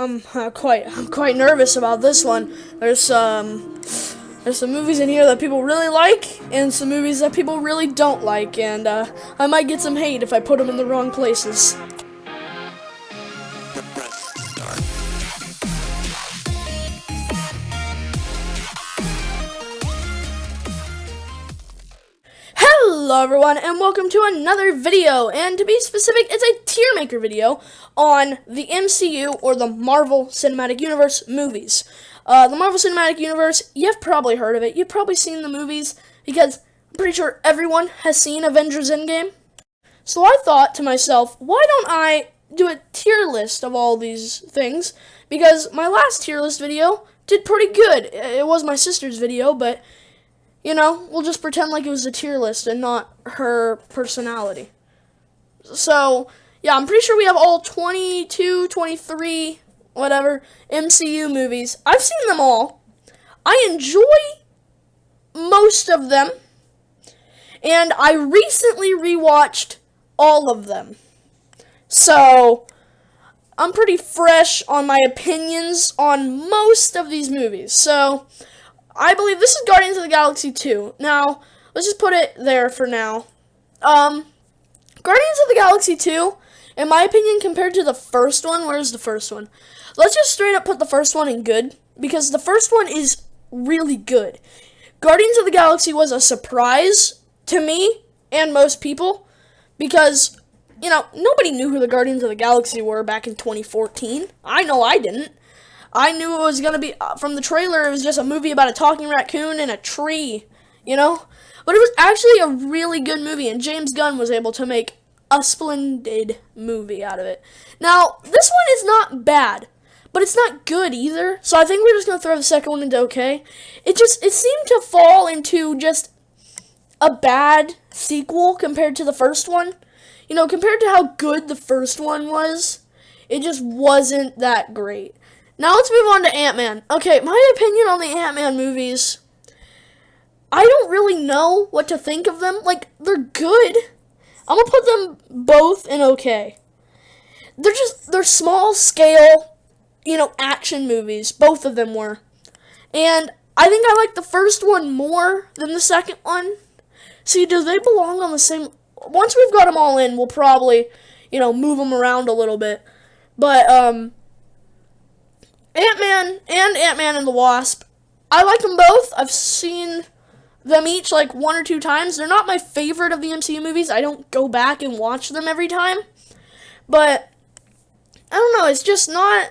I'm quite nervous about this one. There's some movies in here that people really like, and some movies that people really don't like, and I might get some hate if I put them in the wrong places. Hello everyone, and welcome to another video, and to be specific, it's a tier maker video on the MCU, or the Marvel Cinematic Universe movies. The Marvel Cinematic Universe, you've probably heard of it, you've probably seen the movies, because I'm pretty sure everyone has seen Avengers Endgame. So I thought to myself, why don't I do a tier list of all these things, because my last tier list video did pretty good. It was my sister's video, but you know, we'll just pretend like it was a tier list and not her personality. So, yeah, I'm pretty sure we have all 22, 23, whatever, MCU movies. I've seen them all. I enjoy most of them. And I recently rewatched all of them. So, I'm pretty fresh on my opinions on most of these movies. So, I believe this is Guardians of the Galaxy 2. Now, let's just put it there for now. Guardians of the Galaxy 2, in my opinion, compared to the first one, where's the first one? Let's just straight up put the first one in good, because the first one is really good. Guardians of the Galaxy was a surprise to me and most people, because, you know, nobody knew who the Guardians of the Galaxy were back in 2014. I know I didn't. I knew it was going to be, from the trailer, it was just a movie about a talking raccoon and a tree, you know? But it was actually a really good movie, and James Gunn was able to make a splendid movie out of it. Now, this one is not bad, but it's not good either, so I think we're just going to throw the second one into okay. It seemed to fall into just a bad sequel compared to the first one. You know, compared to how good the first one was, it just wasn't that great. Now let's move on to Ant-Man. Okay, my opinion on the Ant-Man movies, I don't really know what to think of them. Like, they're good. I'm gonna put them both in okay. They're small scale, you know, action movies. Both of them were. And I think I like the first one more than the second one. See, do they belong on the same... Once we've got them all in, we'll probably, you know, move them around a little bit. But, Ant-Man and Ant-Man and the Wasp, I like them both. I've seen them each like 1 or 2 times. They're not my favorite of the MCU movies. I don't go back and watch them every time. But, I don't know, it's just not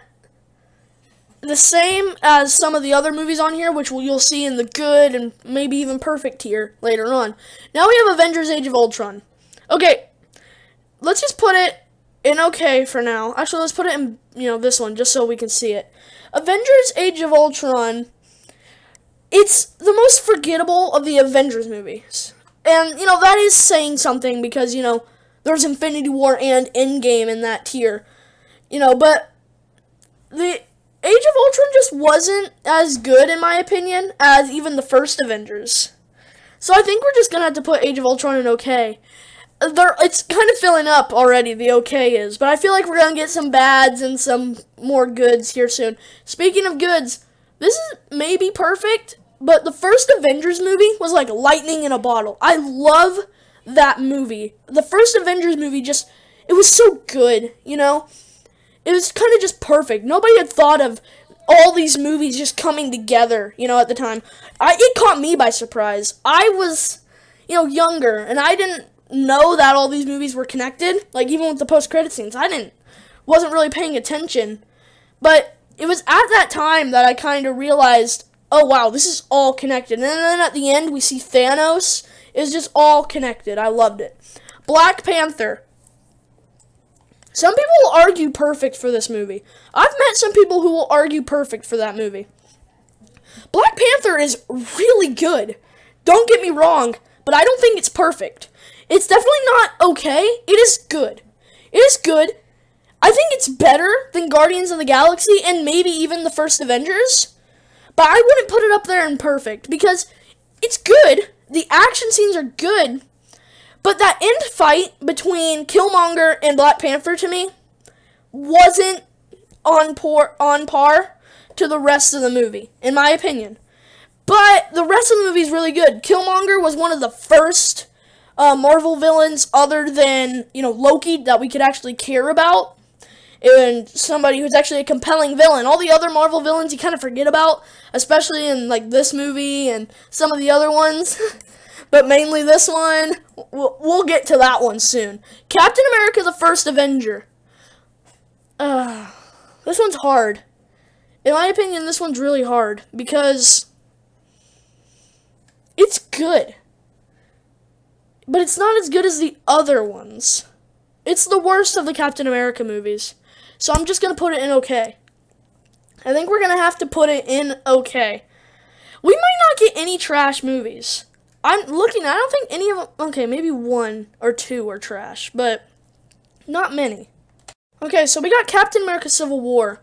the same as some of the other movies on here, which you'll see in the good and maybe even perfect tier later on. Now we have Avengers Age of Ultron. Okay, let's just put it in okay for now. Actually, let's put it in, you know, this one, just so we can see it. Avengers Age of Ultron, it's the most forgettable of the Avengers movies. And, you know, that is saying something because, you know, there's Infinity War and Endgame in that tier. You know, but the Age of Ultron just wasn't as good, in my opinion, as even the first Avengers. So I think we're just going to have to put Age of Ultron in okay. It's kind of filling up already, the okay is, but I feel like we're going to get some bads and some more goods here soon. Speaking of goods, this is maybe perfect, but the first Avengers movie was like lightning in a bottle. I love that movie. The first Avengers movie it was so good, you know? It was kind of just perfect. Nobody had thought of all these movies just coming together, you know, at the time. It caught me by surprise. I was, you know, younger, and I didn't know that all these movies were connected. Like, even with the post-credit scenes, wasn't really paying attention. But it was at that time that I kind of realized, oh wow, this is all connected. And then at the end, we see Thanos. It was just all connected. I loved it. Black Panther. Some people will argue perfect for this movie. I've met some people who will argue perfect for that movie. Black Panther is really good. Don't get me wrong, but I don't think it's perfect. It's definitely not okay. It is good. It is good. I think it's better than Guardians of the Galaxy and maybe even the first Avengers. But I wouldn't put it up there in perfect because it's good. The action scenes are good. But that end fight between Killmonger and Black Panther to me wasn't on par to the rest of the movie, in my opinion. But the rest of the movie is really good. Killmonger was one of the first Marvel villains, other than Loki, that we could actually care about, and somebody who's actually a compelling villain. All the other Marvel villains you kind of forget about, especially in like this movie and some of the other ones. But mainly this one. We'll get to that one soon. Captain America: The First Avenger. This one's hard. In my opinion, this one's really hard because it's good, but it's not as good as the other ones. It's the worst of the Captain America movies. So I'm just going to put it in okay. I think we're going to have to put it in okay. We might not get any trash movies. I'm looking, I don't think any of them, okay, maybe one or two are trash, but not many. Okay, so we got Captain America: Civil War.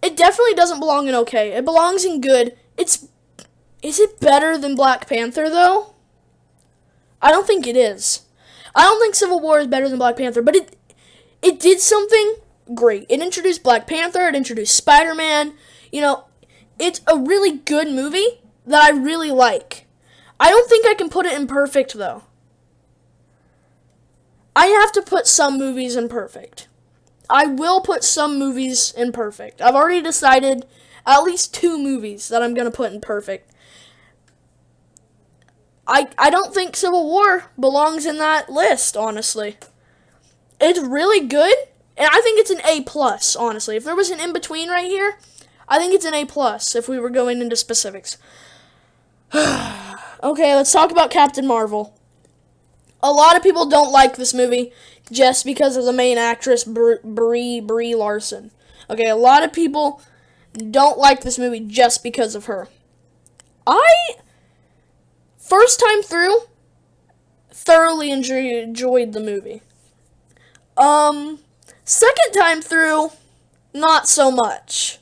It definitely doesn't belong in okay. It belongs in good. Is it better than Black Panther, though? I don't think it is. I don't think Civil War is better than Black Panther, but it did something great. It introduced Black Panther, it introduced Spider-Man. It's a really good movie that I really like. I don't think I can put it in perfect, though. I have to put some movies in perfect. I will put some movies in perfect. I've already decided at least 2 movies that I'm going to put in perfect. I don't think Civil War belongs in that list, honestly. It's really good, and I think it's an A+, honestly. If there was an in-between right here, I think it's an A+, if we were going into specifics. Okay, let's talk about Captain Marvel. A lot of people don't like this movie just because of the main actress, Brie Larson. Okay, a lot of people don't like this movie just because of her. First time through, thoroughly enjoyed the movie. Second time through, not so much.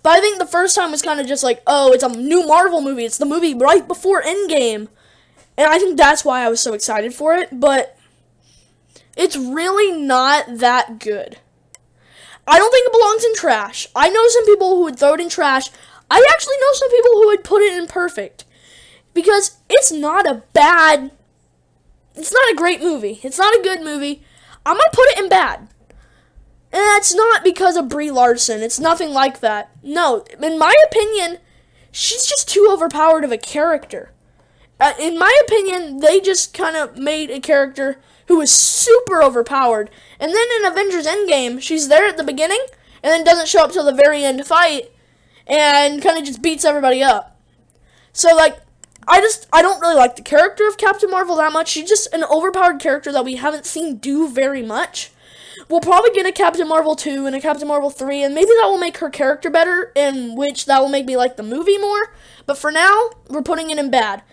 But I think the first time was kind of just like, oh, it's a new Marvel movie. It's the movie right before Endgame. And I think that's why I was so excited for it. But it's really not that good. I don't think it belongs in trash. I know some people who would throw it in trash. I actually know some people who would put it in perfect. Because it's not a great movie. It's not a good movie. I'm going to put it in bad. And that's not because of Brie Larson. It's nothing like that. No, in my opinion, she's just too overpowered of a character. In my opinion, they just kind of made a character who was super overpowered. And then in Avengers Endgame, she's there at the beginning, and then doesn't show up till the very end fight, and kind of just beats everybody up. So, I don't really like the character of Captain Marvel that much. She's just an overpowered character that we haven't seen do very much. We'll probably get a Captain Marvel 2 and a Captain Marvel 3, and maybe that will make her character better, in which that will make me like the movie more. But for now, we're putting it in bad.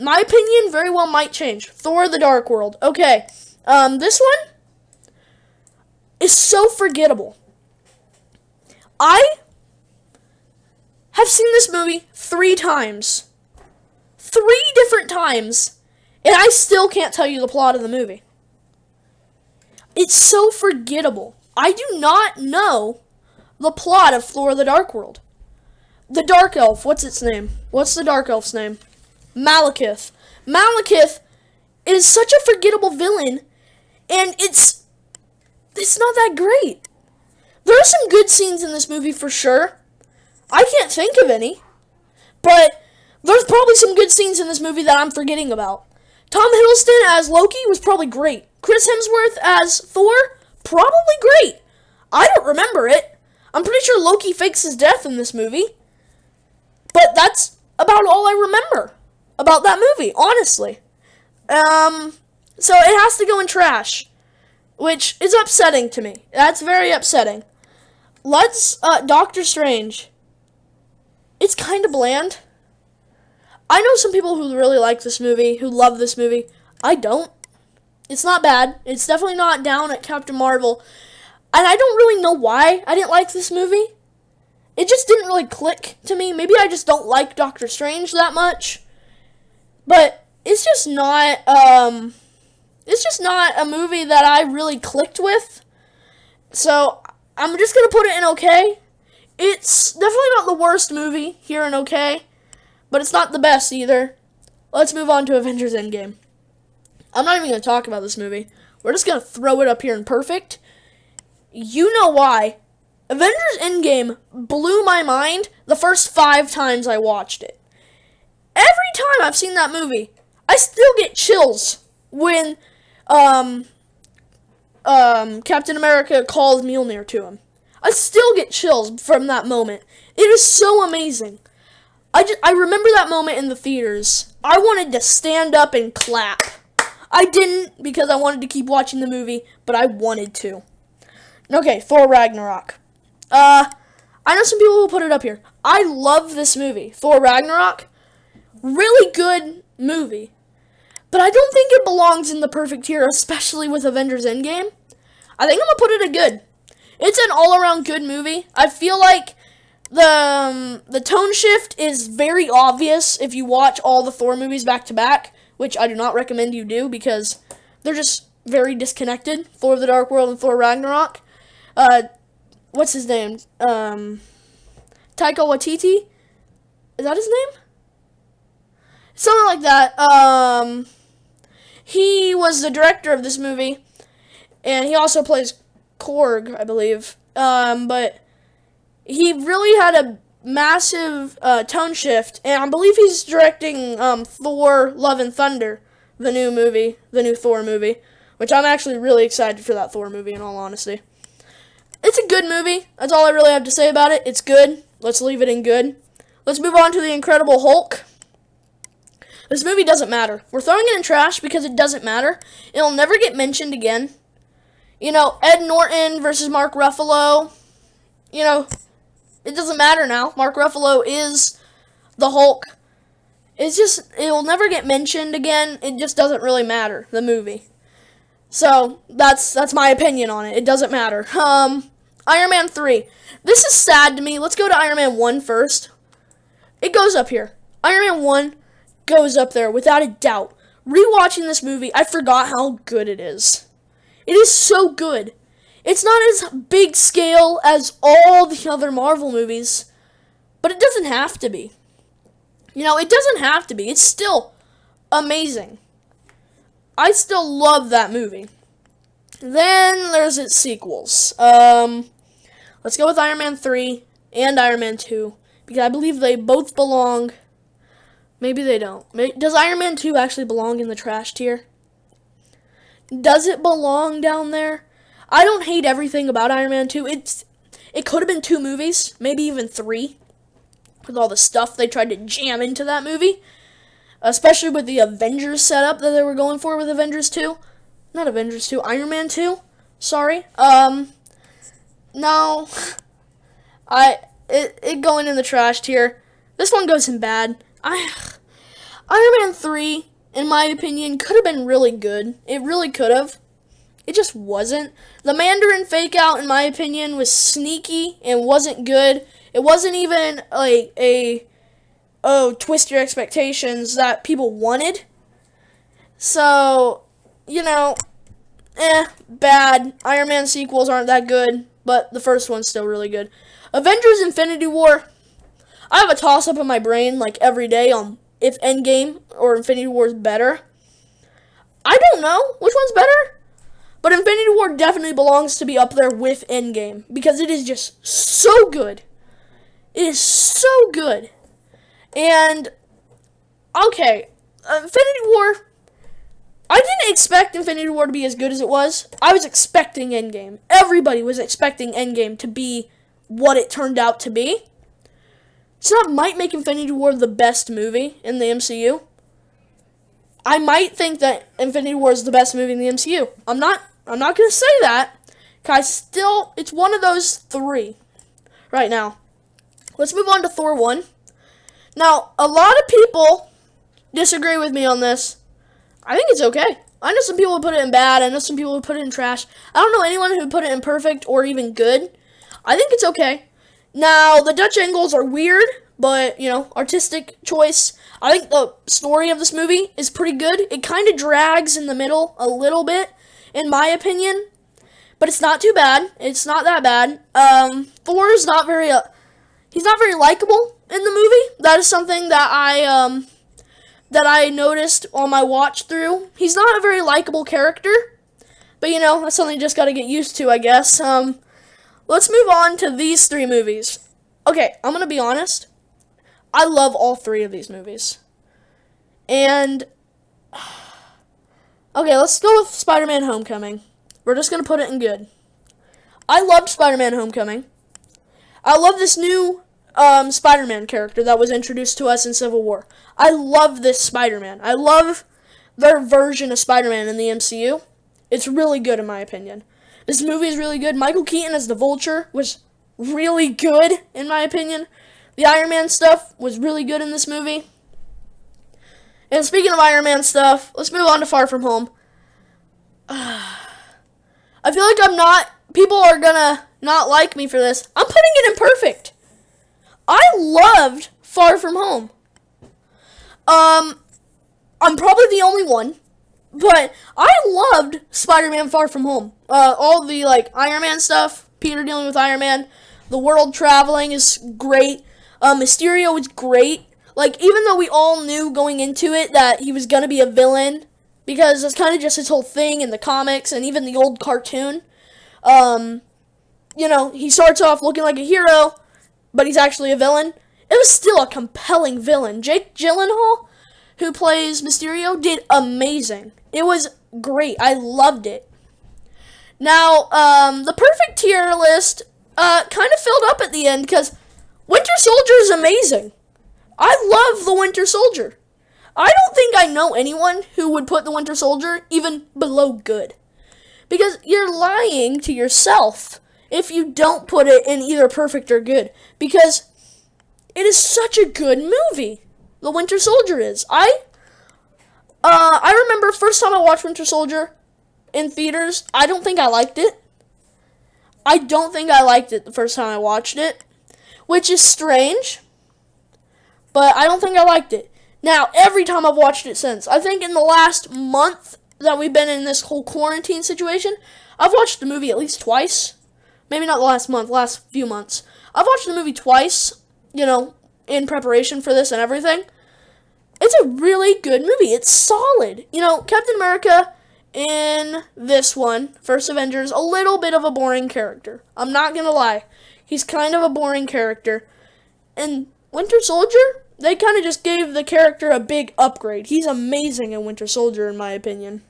My opinion very well might change. Thor: The Dark World. Okay, this one is so forgettable. I have seen this movie 3 times. 3 different times, and I still can't tell you the plot of the movie. It's so forgettable. I do not know the plot of Thor: The Dark World. The Dark Elf, what's its name? What's the Dark Elf's name? Malekith. Malekith is such a forgettable villain, and it's not that great. There are some good scenes in this movie for sure. I can't think of any, but there's probably some good scenes in this movie that I'm forgetting about. Tom Hiddleston as Loki was probably great. Chris Hemsworth as Thor, probably great. I don't remember it. I'm pretty sure Loki fakes his death in this movie. But that's about all I remember about that movie, honestly. So it has to go in trash, which is upsetting to me. That's very upsetting. Let's, Doctor Strange. It's kind of bland. I know some people who really like this movie, who love this movie. I don't. It's not bad. It's definitely not down at Captain Marvel. And I don't really know why I didn't like this movie. It just didn't really click to me. Maybe I just don't like Doctor Strange that much. But it's just not a movie that I really clicked with. So I'm just going to put it in okay. It's definitely not the worst movie here in okay, but it's not the best either. Let's move on to Avengers Endgame. I'm not even going to talk about this movie. We're just going to throw it up here in perfect. You know why. Avengers Endgame blew my mind the first 5 times I watched it. Every time I've seen that movie, I still get chills when Captain America calls Mjolnir to him. I still get chills from that moment. It is so amazing. I remember that moment in the theaters. I wanted to stand up and clap. I didn't because I wanted to keep watching the movie, but I wanted to. Okay, Thor Ragnarok. I know some people will put it up here. I love this movie, Thor Ragnarok. Really good movie. But I don't think it belongs in the perfect tier, especially with Avengers Endgame. I think I'm going to put it at good. It's an all-around good movie. I feel like the tone shift is very obvious if you watch all the Thor movies back to back, which I do not recommend you do because they're just very disconnected. Thor the Dark World and Thor Ragnarok. What's his name? Taika Waititi? Is that his name? Something like that. He was the director of this movie, and he also plays Korg, I believe. But he really had a massive tone shift, and I believe he's directing Thor: Love and Thunder, the new Thor movie, which I'm actually really excited for that Thor movie, in all honesty. It's a good movie. That's all I really have to say about it. It's good. Let's leave it in good. Let's move on to The Incredible Hulk. This movie doesn't matter. We're throwing it in trash because it doesn't matter. It'll never get mentioned again. You know, Ed Norton versus Mark Ruffalo. You know, it doesn't matter now. Mark Ruffalo is the Hulk. It'll never get mentioned again. It just doesn't really matter, the movie. So, that's my opinion on it. It doesn't matter. Iron Man 3. This is sad to me. Let's go to Iron Man 1 first. It goes up here. Iron Man 1 goes up there without a doubt. Rewatching this movie, I forgot how good it is. It is so good. It's not as big scale as all the other Marvel movies, but it doesn't have to be. You know, it doesn't have to be. It's still amazing. I still love that movie. Then there's its sequels. Let's go with Iron Man 3 and Iron Man 2, because I believe they both belong. Maybe they don't. Does Iron Man 2 actually belong in the trash tier? Does it belong down there? I don't hate everything about Iron Man 2. It could have been 2 movies, maybe even 3, with all the stuff they tried to jam into that movie. Especially with the Avengers setup that they were going for with Avengers 2. Not Avengers 2, Iron Man 2. Sorry. No. It going in the trash tier. This one goes in bad. Iron Man 3, in my opinion, could have been really good. It really could have. It just wasn't. The Mandarin fake out, in my opinion, was sneaky and wasn't good. It wasn't even like twist your expectations that people wanted. So, you know, bad. Iron Man sequels aren't that good, but the first one's still really good. Avengers Infinity War. I have a toss-up in my brain, like, every day on if Endgame or Infinity War is better. I don't know which one's better, but Infinity War definitely belongs to be up there with Endgame, because it is just so good. It is so good. And, okay, Infinity War, I didn't expect Infinity War to be as good as it was. I was expecting Endgame. Everybody was expecting Endgame to be what it turned out to be. So that might make Infinity War the best movie in the MCU. I might think that Infinity War is the best movie in the MCU. I'm not going to say that, because it's one of those 3 right now. Let's move on to Thor 1. Now, a lot of people disagree with me on this. I think it's okay. I know some people would put it in bad. I know some people would put it in trash. I don't know anyone who would put it in perfect or even good. I think it's okay. Now, the Dutch angles are weird, but, you know, artistic choice. I think the story of this movie is pretty good. It kind of drags in the middle a little bit, in my opinion. but it's not too bad. It's not that bad. Thor's not very, he's not very likable in the movie. That is something that I noticed on my watch through. He's not a very likable character, but you know, that's something you just got to get used to, I guess. Let's move on to these 3 movies. Okay, I'm going to be honest. I love all 3 of these movies. And, okay, let's go with Spider-Man Homecoming. We're just going to put it in good. I loved Spider-Man Homecoming. I love this new Spider-Man character that was introduced to us in Civil War. I love this Spider-Man. I love their version of Spider-Man in the MCU. It's really good in my opinion. This movie is really good. Michael Keaton as the Vulture was really good in my opinion. The Iron Man stuff was really good in this movie. And speaking of Iron Man stuff, let's move on to Far From Home. I feel like people are gonna not like me for this. I'm putting it in perfect. I loved Far From Home. I'm probably the only one, but I loved Spider-Man Far From Home. All the, Iron Man stuff, Peter dealing with Iron Man, the world traveling is great. Mysterio is great. Even though we all knew going into it that he was gonna be a villain, because that's kind of just his whole thing in the comics and even the old cartoon. He starts off looking like a hero, but he's actually a villain. It was still a compelling villain. Jake Gyllenhaal, who plays Mysterio, did amazing. It was great. I loved it. Now, the perfect tier list kind of filled up at the end because Winter Soldier is amazing. I love the Winter Soldier. I don't think I know anyone who would put the Winter Soldier even below good. Because you're lying to yourself if you don't put it in either perfect or good. Because it is such a good movie. The Winter Soldier is. I remember first time I watched Winter Soldier in theaters, I don't think I liked it. I don't think I liked it the first time I watched it. Which is strange. But I don't think I liked it. Now, every time I've watched it since, I think in the last month that we've been in this whole quarantine situation, I've watched the movie at least twice. Maybe not the last month, last few months. I've watched the movie twice, in preparation for this and everything. It's a really good movie. It's solid. Captain America in this one, First Avengers, a little bit of a boring character. I'm not going to lie. He's kind of a boring character. And Winter Soldier, they kind of just gave the character a big upgrade. He's amazing in Winter Soldier, in my opinion.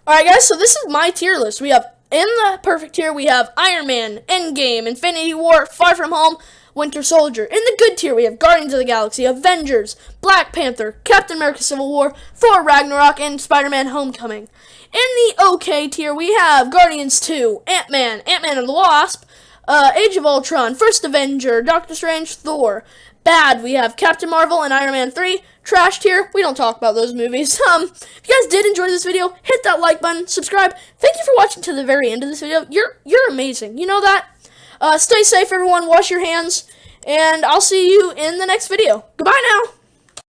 Alright, guys, so this is my tier list. We have, in the perfect tier, we have Iron Man, Endgame, Infinity War, Far From Home, Winter Soldier. In the good tier, we have Guardians of the Galaxy, Avengers, Black Panther, Captain America Civil War, Thor Ragnarok, and Spider-Man Homecoming. In the okay tier, we have Guardians 2, Ant-Man and the Wasp, Age of Ultron, First Avenger, Doctor Strange, Thor. Bad, we have Captain Marvel and Iron Man 3. Trash tier, we don't talk about those movies. If you guys did enjoy this video, hit that like button, subscribe. Thank you for watching to the very end of this video. You're amazing. You know that? Stay safe, everyone. Wash your hands. And I'll see you in the next video. Goodbye now.